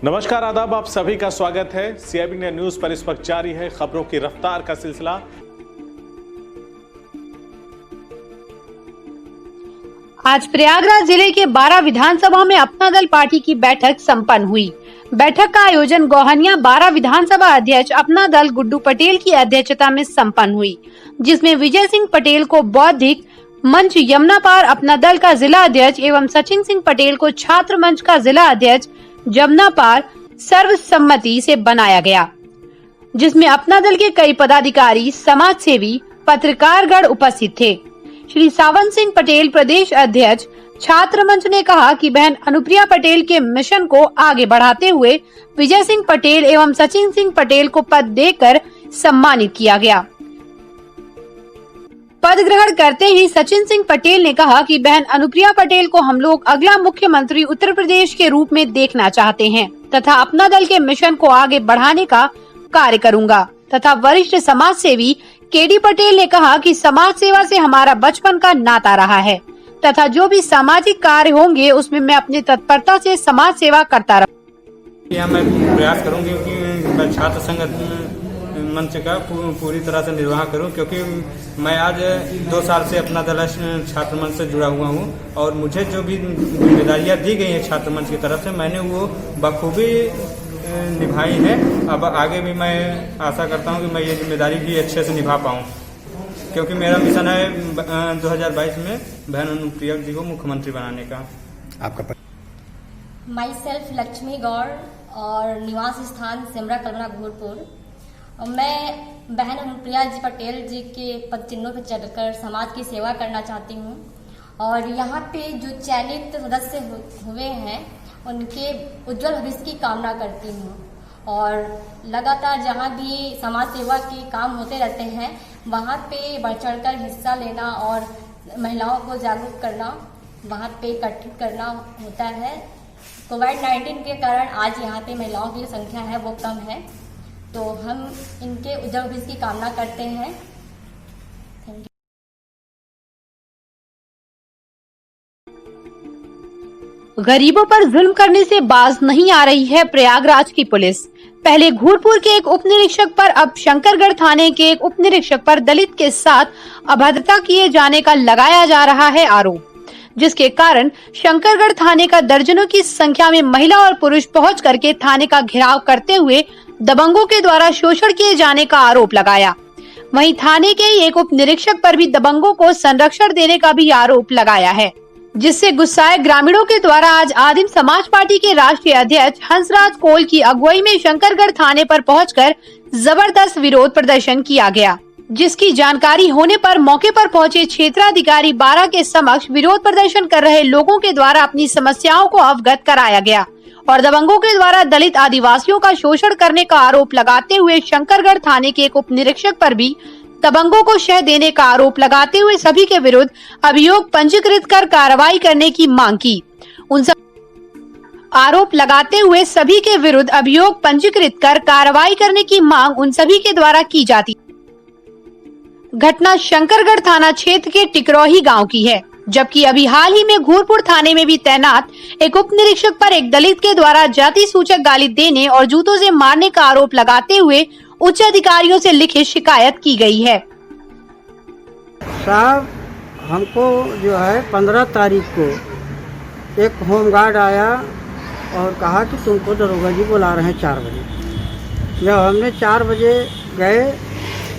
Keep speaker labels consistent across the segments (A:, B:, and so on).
A: नमस्कार, आदाब, आप सभी का स्वागत है। सीआईबी न्यूज पर इस वक्त जारी है खबरों की रफ्तार का सिलसिला।
B: आज प्रयागराज जिले के 12 विधानसभा में अपना दल पार्टी की बैठक संपन्न हुई। बैठक का आयोजन गोहनिया 12 विधानसभा अध्यक्ष अपना दल गुड्डू पटेल की अध्यक्षता में संपन्न हुई, जिसमें विजय सिंह पटेल को बौद्धिक मंच यमुना पार अपना दल का जिला अध्यक्ष एवं सचिन सिंह पटेल को छात्र मंच का जिला अध्यक्ष यमुना पार सर्वसम्मति से बनाया गया, जिसमें अपना दल के कई पदाधिकारी, समाज सेवी, पत्रकारगण उपस्थित थे। श्री सावंत सिंह पटेल प्रदेश अध्यक्ष छात्र मंच ने कहा कि बहन अनुप्रिया पटेल के मिशन को आगे बढ़ाते हुए विजय सिंह पटेल एवं सचिन सिंह पटेल को पद देकर सम्मानित किया गया। पद ग्रहण करते ही सचिन सिंह पटेल ने कहा कि बहन अनुप्रिया पटेल को हम लोग अगला मुख्यमंत्री उत्तर प्रदेश के रूप में देखना चाहते हैं तथा अपना दल के मिशन को आगे बढ़ाने का कार्य करूंगा। तथा वरिष्ठ समाज सेवी केडी पटेल ने कहा कि समाज सेवा से हमारा बचपन का नाता रहा है तथा जो भी सामाजिक कार्य होंगे उसमें मैं अपनी तत्परता से समाज सेवा करता रहूंगा।
C: मैं प्रयास करूंगी कि मैं छात्र संगठन मंच का पूरी तरह से निर्वाह करूं, क्योंकि मैं आज 2 साल से अपना दल छात्र मंच से जुड़ा हुआ हूं और मुझे जो भी जिम्मेदारियां दी गई हैं छात्र मंच की तरफ से मैंने वो बखूबी निभाई है। अब आगे भी मैं आशा करता हूं कि मैं ये जिम्मेदारी भी अच्छे से निभा पाऊं, क्योंकि मेरा मिशन है 2022 में बहन अनुप्रिया जी को मुख्यमंत्री बनाने का।
D: आपका
E: माई सेल्फ लक्ष्मी गौड़ और निवास स्थान सिमरा कलमरा घोरपुर। मैं बहन अनुप्रिया जी पटेल जी के पद चिन्हों पर चलकर समाज की सेवा करना चाहती हूँ और यहाँ पे जो चयनित सदस्य हुए हैं उनके उज्जवल भविष्य की कामना करती हूँ और लगातार जहाँ भी समाज सेवा के काम होते रहते हैं वहाँ पे बढ़ चढ़कर हिस्सा लेना और महिलाओं को जागरूक करना, वहाँ पे एकत्रित करना होता है। कोविड-19 के कारण आज यहाँ पे महिलाओं की जो संख्या है वो कम है, तो हम इनके उज्जवल भविष्य की कामना करते हैं। Thank you.
B: गरीबों पर जुल्म करने से बाज नहीं आ रही है प्रयागराज की पुलिस। पहले घूरपुर के एक उप निरीक्षक पर, अब शंकरगढ़ थाने के एक उप निरीक्षक पर दलित के साथ अभद्रता किए जाने का लगाया जा रहा है आरोप, जिसके कारण शंकरगढ़ थाने का दर्जनों की संख्या में महिला और पुरुष पहुंच करके थाने का घेराव करते हुए दबंगों के द्वारा शोषण किए जाने का आरोप लगाया। वहीं थाने के एक उप निरीक्षक पर भी दबंगों को संरक्षण देने का भी आरोप लगाया है, जिससे गुस्साए ग्रामीणों के द्वारा आज आदिम समाज पार्टी के राष्ट्रीय अध्यक्ष हंसराज कोल की अगुवाई में शंकरगढ़ थाने पर पहुंचकर जबरदस्त विरोध प्रदर्शन किया गया, जिसकी जानकारी होने पर मौके पर पहुंचे क्षेत्राधिकारी 12 के समक्ष विरोध प्रदर्शन कर रहे लोगों के द्वारा अपनी समस्याओं को अवगत कराया गया और दबंगों के द्वारा दलित आदिवासियों का शोषण करने का आरोप लगाते हुए शंकरगढ़ थाने के एक उप निरीक्षक पर भी दबंगों को शह देने का आरोप लगाते हुए सभी के विरुद्ध अभियोग पंजीकृत कर कार्रवाई करने की मांग की। उन सब आरोप लगाते हुए सभी के विरुद्ध अभियोग पंजीकृत कर कार्रवाई करने की मांग उन सभी के द्वारा की जाती। घटना शंकरगढ़ थाना क्षेत्र के टिकरौही गांव की है, जबकि अभी हाल ही में घूरपुर थाने में भी तैनात एक उप निरीक्षक पर एक दलित के द्वारा जाति सूचक गाली देने और जूतों से मारने का आरोप लगाते हुए उच्च अधिकारियों से लिखित शिकायत की गई है।
F: साहब, हमको जो है 15 तारीख को एक होमगार्ड आया और कहा कि तुमको दरोगा जी बुला रहे हैं 4 बजे। जब हमने 4 बजे गए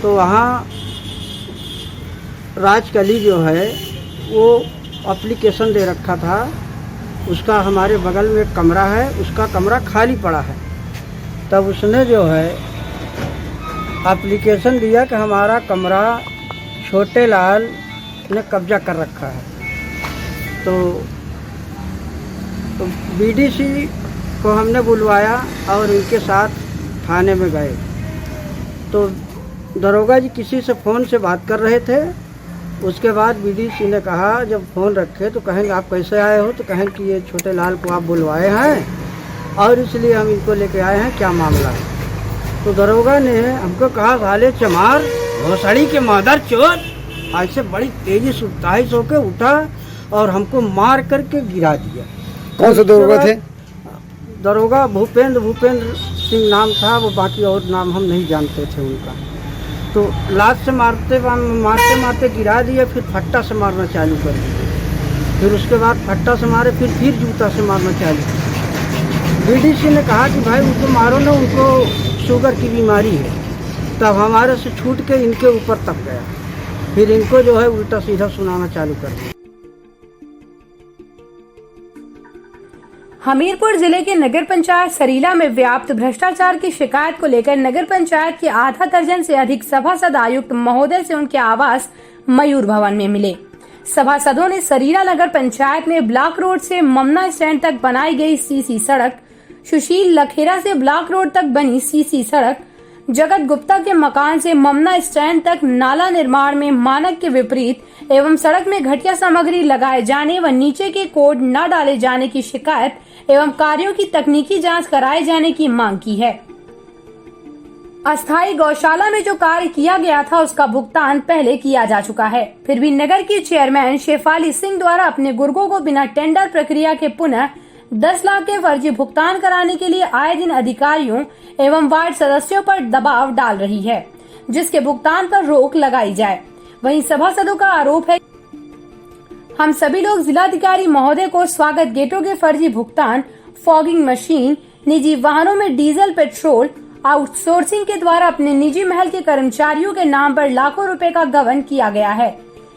F: तो वहाँ राजकली जो है वो एप्लीकेशन दे रखा था, उसका हमारे बगल में एक कमरा है, उसका कमरा खाली पड़ा है। तब उसने जो है एप्लीकेशन दिया कि हमारा कमरा छोटे लाल ने कब्जा कर रखा है। तो बीडीसी को हमने बुलवाया और उनके साथ थाने में गए तो दरोगा जी किसी से फ़ोन से बात कर रहे थे। उसके बाद बीडीसी ने कहा, जब फ़ोन रखे तो कहेंगे आप कैसे आए हो, तो कहेंगे कि ये छोटे लाल को आप बुलवाए हैं और इसलिए हम इनको लेके आए हैं, क्या मामला है। तो दरोगा ने हमको कहा, साले चमार घोसड़ी के मादर चोर, ऐसे बड़ी तेजी से ताइस होकर उठा और हमको मार करके गिरा दिया।
D: कौन से दरोगा थे?
F: दरोगा भूपेंद्र सिंह नाम था, वो बाकी और नाम हम नहीं जानते थे उनका। तो लात से मारते मारते गिरा दिए, फिर फट्टा से मारना चालू कर दिए। फिर उसके बाद फट्टा से मारे, फिर जूता से मारना चालू किया। बीडीसी ने कहा कि भाई उनको मारो ना, उनको शुगर की बीमारी है। तब हमारे से छूट के इनके ऊपर तक गया, फिर इनको जो है उल्टा सीधा सुनाना चालू कर दिया।
B: हमीरपुर जिले के नगर पंचायत सरीला में व्याप्त भ्रष्टाचार की शिकायत को लेकर नगर पंचायत के आधा दर्जन से अधिक सभासद आयुक्त महोदय से उनके आवास मयूर भवन में मिले। सभासदों ने सरीला नगर पंचायत में ब्लॉक रोड से ममना स्टैंड तक बनाई गई सीसी सड़क, सुशील लखेरा से ब्लॉक रोड तक बनी सीसी सड़क, जगत गुप्ता के मकान से ममना स्टैंड तक नाला निर्माण में मानक के विपरीत एवं सड़क में घटिया सामग्री लगाए जाने व नीचे के कोड न डाले जाने की शिकायत एवं कार्यों की तकनीकी जांच कराए जाने की मांग की है। अस्थायी गौशाला में जो कार्य किया गया था उसका भुगतान पहले किया जा चुका है, फिर भी नगर की चेयरमैन शेफाली सिंह द्वारा अपने गुर्गों को बिना टेंडर प्रक्रिया के पुनः 10 लाख के फर्जी भुगतान कराने के लिए आए दिन अधिकारियों एवं वार्ड सदस्यों पर दबाव डाल रही है, जिसके भुगतान पर रोक लगाई जाए। वहीं सभासदों का आरोप है हम सभी लोग जिलाधिकारी महोदय को स्वागत गेटों के फर्जी भुगतान, फॉगिंग मशीन, निजी वाहनों में डीजल पेट्रोल आउटसोर्सिंग के द्वारा अपने निजी महल के कर्मचारियों के नाम पर लाखों रुपए का गबन किया गया है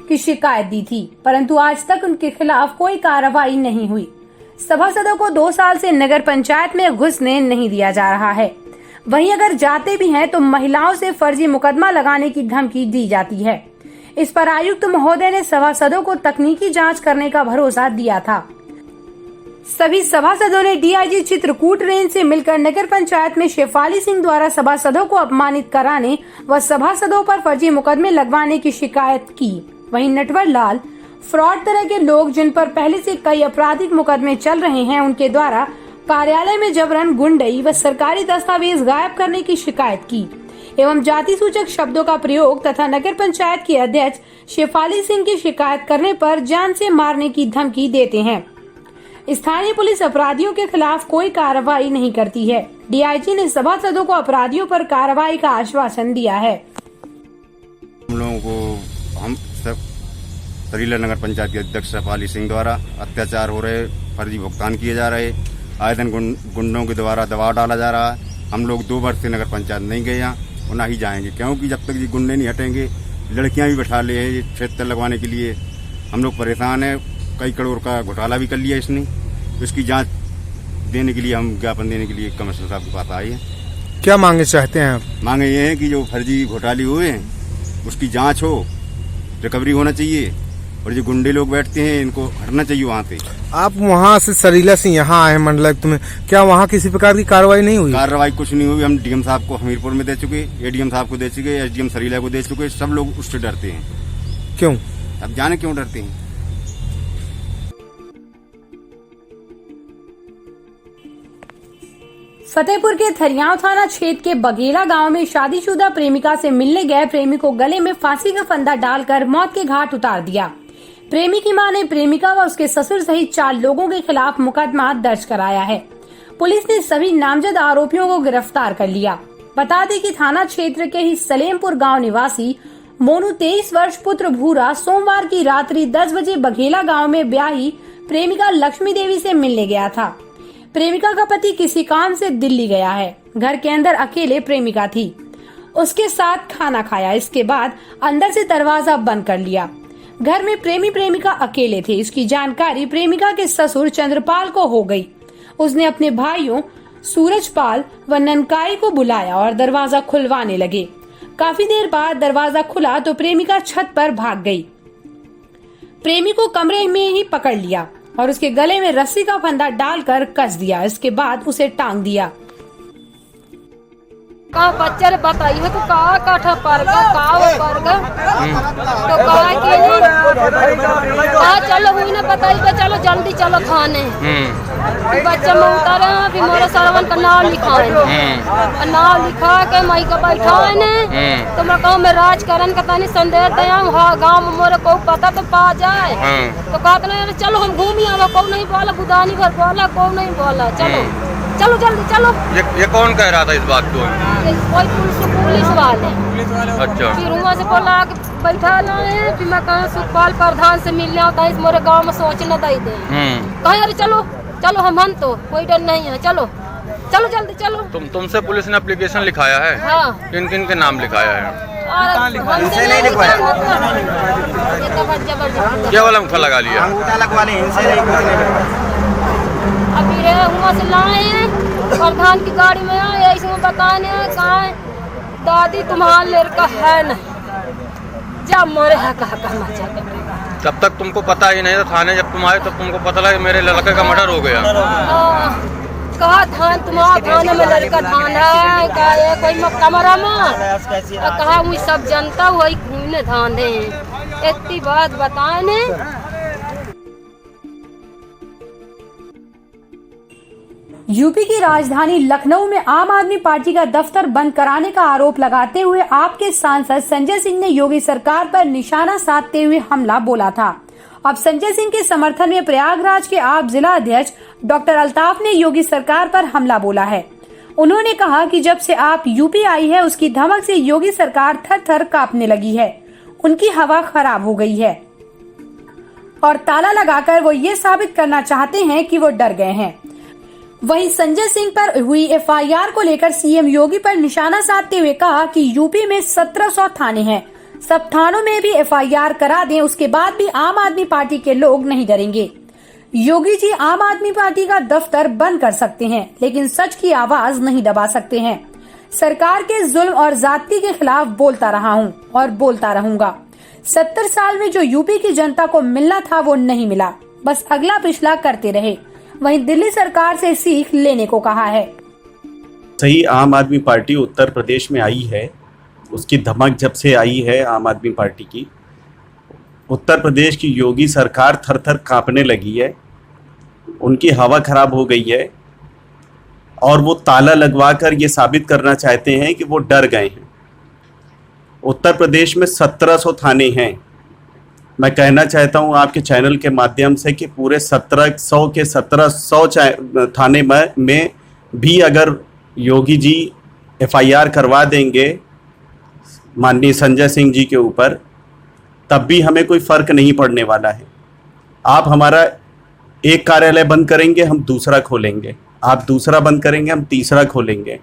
B: की शिकायत दी थी, परंतु आज तक उनके खिलाफ कोई कार्रवाई नहीं हुई। सभासदों को 2 साल से नगर पंचायत में घुसने नहीं दिया जा रहा है। वहीं अगर जाते भी हैं तो महिलाओं से फर्जी मुकदमा लगाने की धमकी दी जाती है। इस पर आयुक्त महोदय ने सभासदों को तकनीकी जांच करने का भरोसा दिया था। सभी सभासदों ने डीआईजी चित्रकूट रेंज से मिलकर नगर पंचायत में शेफाली सिंह द्वारा सभासदों को अपमानित कराने व सभासदों पर फर्जी मुकदमे लगवाने की शिकायत की। वहीं नटवर लाल फ्रॉड तरह के लोग जिन पर पहले से कई आपराधिक मुकदमे चल रहे हैं, उनके द्वारा कार्यालय में जबरन गुंडई व सरकारी दस्तावेज गायब करने की शिकायत की एवं जाति सूचक शब्दों का प्रयोग तथा नगर पंचायत के अध्यक्ष शेफाली सिंह की शिकायत करने पर जान से मारने की धमकी देते हैं। स्थानीय पुलिस अपराधियों के खिलाफ कोई कार्रवाई नहीं करती है। डीआईजी ने सभासदों को अपराधियों पर कार्रवाई का आश्वासन दिया है।
D: हम लोगों को हम सरीला नगर पंचायत के अध्यक्ष शेफाली सिंह द्वारा अत्याचार हो रहे, फर्जी भुगतान किए जा रहे, आए दिन गुंडों के द्वारा दबाव डाला जा रहा है। हम लोग 2 वर्ष से नगर पंचायत नहीं गए यहाँ और ना ही जाएंगे, क्योंकि जब तक ये गुंडे नहीं हटेंगे, लड़कियां भी बैठा ले हैं ये क्षेत्र लगवाने के लिए। हम लोग परेशान हैं, कई करोड़ का घोटाला भी कर लिया इसने। इसकी जांच देने के लिए हम ज्ञापन देने के लिए कमिश्नर साहब के पास आए हैं।
G: क्या मांगे चाहते हैं आप?
D: मांगे ये हैं कि जो फर्जी घोटाले हुए हैं उसकी जाँच हो, रिकवरी होना चाहिए, और जो गुंडे लोग बैठते हैं इनको हटना चाहिए वहाँ से।
G: आप वहाँ से सरीला से यहाँ आए मंडलायुक्त में, क्या वहाँ किसी प्रकार की कार्रवाई नहीं हुई?
D: कार्रवाई कुछ नहीं हुई। हम डीएम साहब को हमीरपुर में दे चुके, एडीएम साहब को दे चुके, एसडीएम सरीला को दे चुके। सब लोग उससे डरते हैं।
G: क्यों?
D: अब जाने क्यों डरते हैं।
B: फतेहपुर के थरियाव थाना क्षेत्र के बघेला गांव में शादीशुदा प्रेमिका से मिलने गए प्रेमी को गले में फांसी का फंदा डालकर मौत के घाट उतार दिया। प्रेमी की मां ने प्रेमिका व उसके ससुर सहित 4 लोगों के खिलाफ मुकदमा दर्ज कराया है। पुलिस ने सभी नामजद आरोपियों को गिरफ्तार कर लिया। बता दें कि थाना क्षेत्र के ही सलेमपुर गांव निवासी मोनू 23 वर्ष पुत्र भूरा सोमवार की रात्रि 10 बजे बघेला गांव में ब्याही प्रेमिका लक्ष्मी देवी से मिलने गया था। प्रेमिका का पति किसी काम से दिल्ली गया है। घर के अंदर अकेले प्रेमिका थी, उसके साथ खाना खाया। इसके बाद अंदर से दरवाजा बंद कर लिया। घर में प्रेमी प्रेमिका अकेले थे। इसकी जानकारी प्रेमिका के ससुर चंद्रपाल को हो गई। उसने अपने भाइयों सूरजपाल व ननकाई को बुलाया और दरवाजा खुलवाने लगे। काफी देर बाद दरवाजा खुला तो प्रेमिका छत पर भाग गई। प्रेमी को कमरे में ही पकड़ लिया और उसके गले में रस्सी का फंदा डालकर कस दिया। इसके बाद उसे टांग दिया।
H: का बच्चे ने बताइए तो का काठा परगा तो का के चलो हुई ने बताई के चलो जल्दी चलो खाने। बच्चे में उतारे फिर मोरे सरवन का नाम लिखाए, नाम लिखा के मई का बैठा ने तो मैं कहूँ मैं राजकरण का तानी संदेह दया हाँ गाँव में मोरे को पता तो पा जाए। तो कहते नहीं चलो हम घूमी आवा, को नहीं बोला बुदानी भर बोला, को नहीं बोला चलो चलो जल्दी चलो।
I: ये कौन कह रहा था इस बात को?
H: कोई पुलिस वाले।
I: अच्छा।
H: फिर वहाँ से बोला कि बैठा लाए, फिर मैं कहा सुखपाल प्रधान से मिलने आता है, मोरे गाँव में सोचने दे दे। कहा अरे चलो चलो, हम तो कोई डर नहीं है, चलो चलो जल्दी चलो।
I: तुमसे पुलिस ने एप्लीकेशन लिखाया है?
H: हाँ।
I: किन किन के नाम लिखाया है?
H: हमसे नहीं लिखवाया।
I: क्या वाला अंगूठा लगा लिया?
H: अभी वहाँ से लाए हैं, प्रधान की गाड़ी में आए, इसमें बताने कहा दादी तुम्हारा लड़का है न, जब मरे है कहा।
I: जब तक तुमको पता ही नहीं था, थाने जब तुम आए तब तुमको पता लगा मेरे लड़के का मर्डर हो गया।
H: कहा थान तुम्हारा थाने में लड़का थान है, कहा ये कोई कमरा में, कहा मुझे सब जनता वही घूमने धान दे, इतनी बात बताए ने।
B: यूपी की राजधानी लखनऊ में आम आदमी पार्टी का दफ्तर बंद कराने का आरोप लगाते हुए आपके सांसद संजय सिंह ने योगी सरकार पर निशाना साधते हुए हमला बोला था। अब संजय सिंह के समर्थन में प्रयागराज के आप जिला अध्यक्ष डॉक्टर अल्ताफ ने योगी सरकार पर हमला बोला है। उन्होंने कहा कि जब से आप यूपी आई है, उसकी धमक से योगी सरकार थर थर कांपने लगी है, उनकी हवा खराब हो गई है और ताला लगाकर वो ये साबित करना चाहते हैं कि वो डर गए हैं। वहीं संजय सिंह पर हुई एफआईआर को लेकर सीएम योगी पर निशाना साधते हुए कहा कि यूपी में 1700 थाने हैं, सब थानों में भी एफआईआर करा दें, उसके बाद भी आम आदमी पार्टी के लोग नहीं डरेंगे। योगी जी आम आदमी पार्टी का दफ्तर बंद कर सकते हैं, लेकिन सच की आवाज नहीं दबा सकते हैं। सरकार के जुल्म और जाति के खिलाफ बोलता रहा हूं और बोलता रहूंगा। 70 साल में जो यूपी की जनता को मिलना था वो नहीं मिला, बस अगला पिछला करते रहे। वहीं दिल्ली सरकार से सीख लेने को कहा है।
J: सही आम आदमी पार्टी उत्तर प्रदेश में आई है, उसकी धमक जब से आई है आम आदमी पार्टी की, उत्तर प्रदेश की योगी सरकार थर थर कांपने लगी है, उनकी हवा खराब हो गई है और वो ताला लगवाकर ये साबित करना चाहते हैं कि वो डर गए हैं। उत्तर प्रदेश में 1700 थाने हैं। मैं कहना चाहता हूं आपके चैनल के माध्यम से कि पूरे 1700 के 1700 थाने में भी अगर योगी जी एफआईआर करवा देंगे माननीय संजय सिंह जी के ऊपर, तब भी हमें कोई फ़र्क नहीं पड़ने वाला है। आप हमारा एक कार्यालय बंद करेंगे, हम दूसरा खोलेंगे, आप दूसरा बंद करेंगे, हम तीसरा खोलेंगे।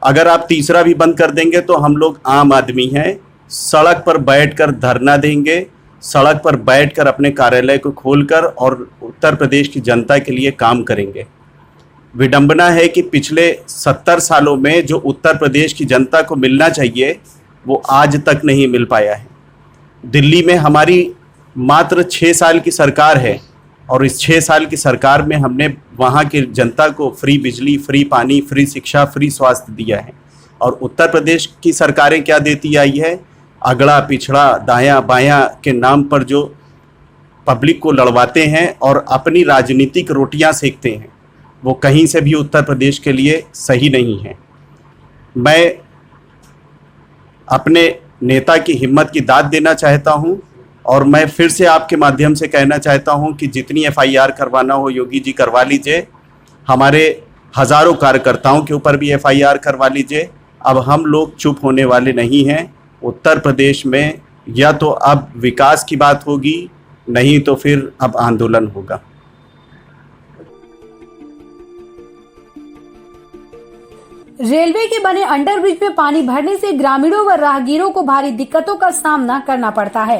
J: अगर आप तीसरा भी बंद कर देंगे तो हम लोग आम आदमी हैं, सड़क पर बैठकर धरना देंगे, सड़क पर बैठकर अपने कार्यालय को खोलकर और उत्तर प्रदेश की जनता के लिए काम करेंगे। विडंबना है कि पिछले 70 सालों में जो उत्तर प्रदेश की जनता को मिलना चाहिए वो आज तक नहीं मिल पाया है। दिल्ली में हमारी मात्र 6 साल की सरकार है और इस 6 साल की सरकार में हमने वहाँ की जनता को फ्री बिजली, फ्री पानी, फ्री शिक्षा, फ्री स्वास्थ्य दिया है। और उत्तर प्रदेश की सरकारें क्या देती आई है? अगड़ा पिछड़ा, दायां बायां के नाम पर जो पब्लिक को लड़वाते हैं और अपनी राजनीतिक रोटियां सेकते हैं, वो कहीं से भी उत्तर प्रदेश के लिए सही नहीं है। मैं अपने नेता की हिम्मत की दाद देना चाहता हूं और मैं फिर से आपके माध्यम से कहना चाहता हूं कि जितनी एफआईआर करवाना हो योगी जी करवा लीजिए, हमारे हज़ारों कार्यकर्ताओं के ऊपर भी एफआईआर करवा लीजिए। अब हम लोग चुप होने वाले नहीं हैं। उत्तर प्रदेश में या तो अब विकास की बात होगी, नहीं तो फिर अब आंदोलन होगा।
B: रेलवे के बने अंडरब्रिज में पानी भरने से ग्रामीणों व राहगीरों को भारी दिक्कतों का सामना करना पड़ता है।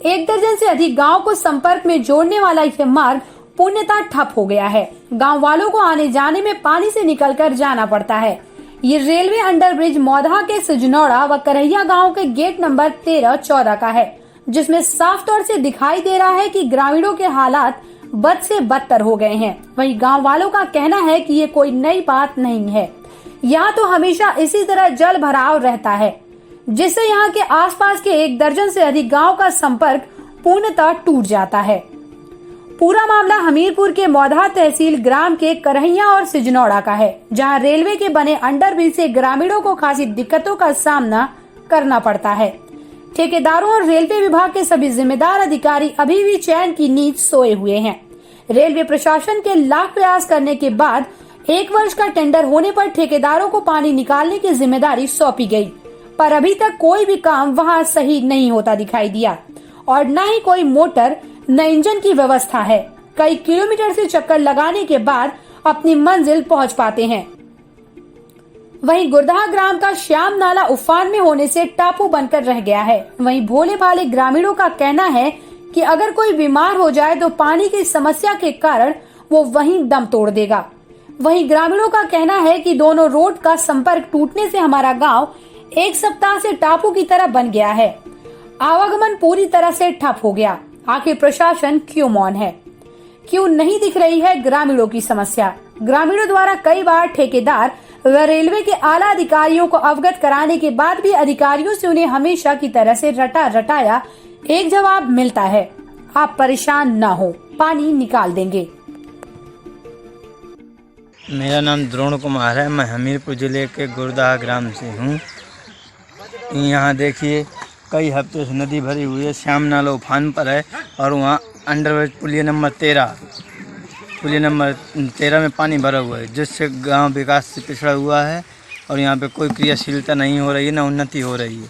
B: 1 दर्जन से अधिक गांव को संपर्क में जोड़ने वाला यह मार्ग पूर्णतः ठप हो गया है। गांव वालों को आने जाने में पानी से निकलकर जाना पड़ता है। ये रेलवे अंडरब्रिज मौधा के सिजनौड़ा व करैया गांव के गेट नंबर 13-14 का है, जिसमें साफ तौर से दिखाई दे रहा है कि ग्रामीणों के हालात बद से बदतर हो गए हैं। वहीं गांव वालों का कहना है कि ये कोई नई बात नहीं है, यहाँ तो हमेशा इसी तरह जल भराव रहता है, जिससे यहाँ के आसपास के 1 दर्जन से अधिक गांव का संपर्क पूर्णतः टूट जाता है। पूरा मामला हमीरपुर के मौधा तहसील ग्राम के करैया और सिजनौड़ा का है, जहां रेलवे के बने अंडरब्रिज से ग्रामीणों को खासी दिक्कतों का सामना करना पड़ता है। ठेकेदारों और रेलवे विभाग के सभी जिम्मेदार अधिकारी अभी भी चैन की नींद सोए हुए हैं। रेलवे प्रशासन के लाख प्रयास करने के बाद 1 वर्ष का टेंडर होने पर ठेकेदारों को पानी निकालने की जिम्मेदारी सौंपी गई, पर अभी तक कोई भी काम वहां सही नहीं होता दिखाई दिया और न ही कोई मोटर न इंजन की व्यवस्था है। कई किलोमीटर से चक्कर लगाने के बाद अपनी मंजिल पहुंच पाते हैं। वहीं गुरदाह ग्राम का श्याम नाला उफान में होने से टापू बनकर रह गया है। वहीं भोले भाले ग्रामीणों का कहना है कि अगर कोई बीमार हो जाए तो पानी की समस्या के कारण वो वहीं दम तोड़ देगा। वहीं ग्रामीणों का कहना है कि दोनों रोड का संपर्क टूटने से हमारा गांव 1 सप्ताह से टापू की तरह बन गया है। आवागमन पूरी तरह से ठप हो गया। आखिर प्रशासन क्यों मौन है? क्यों नहीं दिख रही है ग्रामीणों की समस्या? ग्रामीणों द्वारा कई बार ठेकेदार व रेलवे के आला अधिकारियों को अवगत कराने के बाद भी अधिकारियों से उन्हें हमेशा की तरह से रटाया एक जवाब मिलता है, आप परेशान न हो, पानी निकाल देंगे।
K: मेरा नाम द्रोण कुमार है। मैं हमीरपुर जिले के गुरदाह ग्राम से हूँ। यहाँ देखिए कई हफ्ते से नदी भरी हुई है, श्याम नाला उफान पर है और वहाँ अंडरब्रिज पुलिया नंबर 13 में पानी भरा हुआ है, जिससे गांव विकास से पिछड़ा हुआ है और यहाँ पे कोई क्रियाशीलता नहीं हो रही है, न उन्नति हो रही है,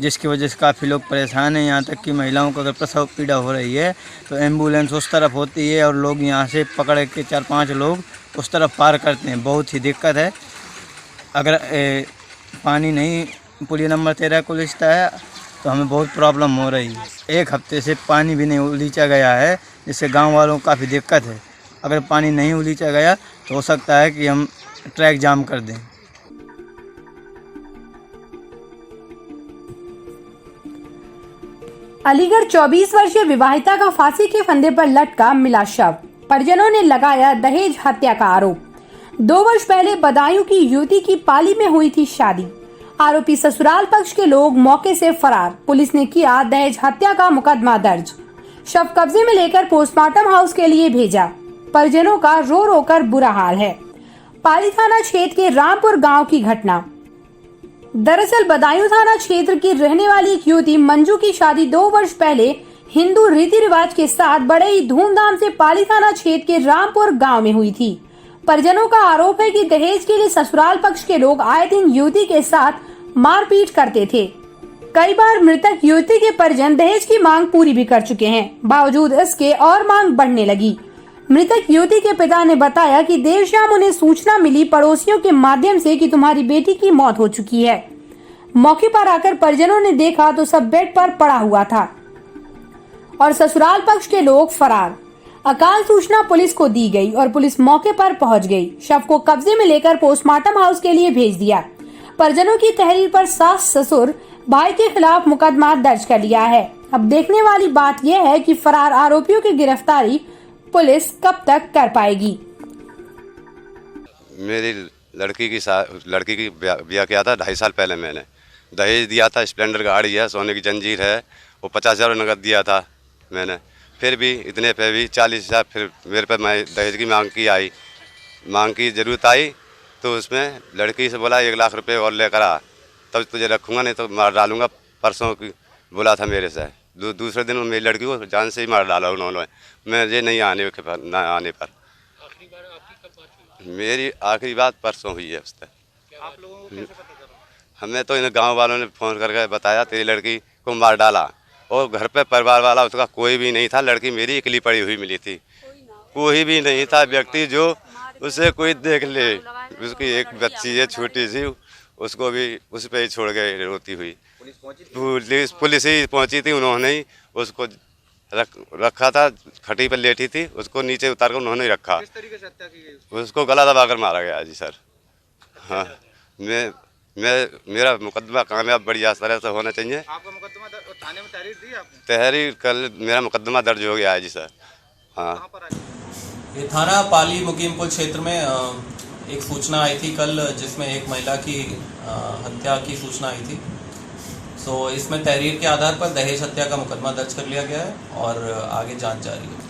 K: जिसकी वजह से काफ़ी लोग परेशान हैं। यहाँ तक कि महिलाओं को अगर प्रसव पीड़ा हो रही है तो एम्बुलेंस उस तरफ होती है और लोग यहाँ से पकड़ के 4-5 लोग उस तरफ पार करते हैं। बहुत ही दिक्कत है। अगर पानी नहीं पुलिया नंबर 13 को लिखता है तो हमें बहुत प्रॉब्लम हो रही है। 1 हफ्ते से पानी भी नहीं उलीचा गया है, जिससे गांव वालों को काफ़ी दिक्कत है। अगर पानी नहीं उलीचा गया तो हो सकता है कि हम ट्रैक जाम कर दें।
B: अलीगढ़ 24 वर्षीय विवाहिता का फांसी के फंदे पर लटका मिला शव। परिजनों ने लगाया दहेज हत्या का आरोप। 2 वर्ष पहले बदायूं की युवती की पाली में हुई थी शादी। आरोपी ससुराल पक्ष के लोग मौके से फरार। पुलिस ने किया दहेज हत्या का मुकदमा दर्ज। शव कब्जे में लेकर पोस्टमार्टम हाउस के लिए भेजा। परिजनों का रो रो कर बुरा हाल है। पाली थाना क्षेत्र के रामपुर गांव की घटना। दरअसल बदायूं थाना क्षेत्र की रहने वाली एक युवती मंजू की शादी 2 वर्ष पहले हिंदू रीति रिवाज के साथ बड़े ही धूमधाम से पाली थाना क्षेत्र के रामपुर गांव में हुई थी। परिजनों का आरोप है कि दहेज के लिए ससुराल पक्ष के लोग आए दिन युवती के साथ मारपीट करते थे। कई बार मृतक युवती के परिजन दहेज की मांग पूरी भी कर चुके हैं, बावजूद इसके और मांग बढ़ने लगी। मृतक युवती के पिता ने बताया कि देर शाम उन्हें सूचना मिली पड़ोसियों के माध्यम से कि तुम्हारी बेटी की मौत हो चुकी है। मौके पर आकर परिजनों ने देखा तो सब बेड पर पड़ा हुआ था और ससुराल पक्ष के लोग फरार। अकाल सूचना पुलिस को दी गई और पुलिस मौके पर पहुंच गई। शव को कब्जे में लेकर पोस्टमार्टम हाउस के लिए भेज दिया। परिजनों की तहरीर पर सास ससुर भाई के खिलाफ मुकदमा दर्ज कर लिया है। अब देखने वाली बात यह है कि फरार आरोपियों की गिरफ्तारी पुलिस कब तक कर पाएगी।
D: मेरी लड़की की ब्याह किया था 2.5 साल पहले। मैंने दहेज दिया था, स्प्लेंडर गाड़ी है, सोने की जंजीर है, वो 50,000 नगद दिया था मैंने। फिर भी इतने पे भी 40,000 फिर मेरे पे मैं दहेज की मांग की ज़रूरत आई तो उसमें लड़की से बोला 1 लाख रुपए और लेकर आ, तब तुझे रखूँगा, नहीं तो मार डालूँगा। परसों की बोला था मेरे से। दूसरे दिन मेरी लड़की को जान से ही मार डाला उन्होंने, मुझे नहीं आने पर। मेरी आखिरी बात परसों हुई है उससे। हमें तो इन गांव वालों ने फ़ोन करके बताया तेरी लड़की को मार डाला, और घर पे परिवार वाला उसका कोई भी नहीं था। लड़की मेरी अकेली पड़ी हुई मिली थी, कोई भी नहीं था व्यक्ति जो उसे कोई देख ले। उसकी एक बच्ची है छोटी सी, उसको भी उस पर ही छोड़ गए रोती हुई। पुलिस ही पहुंची थी, उन्होंने ही उसको रखा था, खटी पर लेटी थी, उसको नीचे उतार कर उन्होंने ही रखा। किस तरीके से हत्या की गई? उसको गला दबाकर मारा गया जी सर। हाँ, मेरा मुकदमा कामयाब बढ़िया तरह से होना चाहिए। आपका मुकदमा थाने में तहरीर दी आपने? तहरीर कल मेरा मुकदमा दर्ज हो गया है जी सर। हाँ,
L: ये थाना पाली मुकीमपुर क्षेत्र में एक सूचना आई थी कल, जिसमें एक महिला की हत्या की सूचना आई थी। इसमें तहरीर के आधार पर दहेज हत्या का मुकदमा दर्ज कर लिया गया है और आगे जांच जारी है।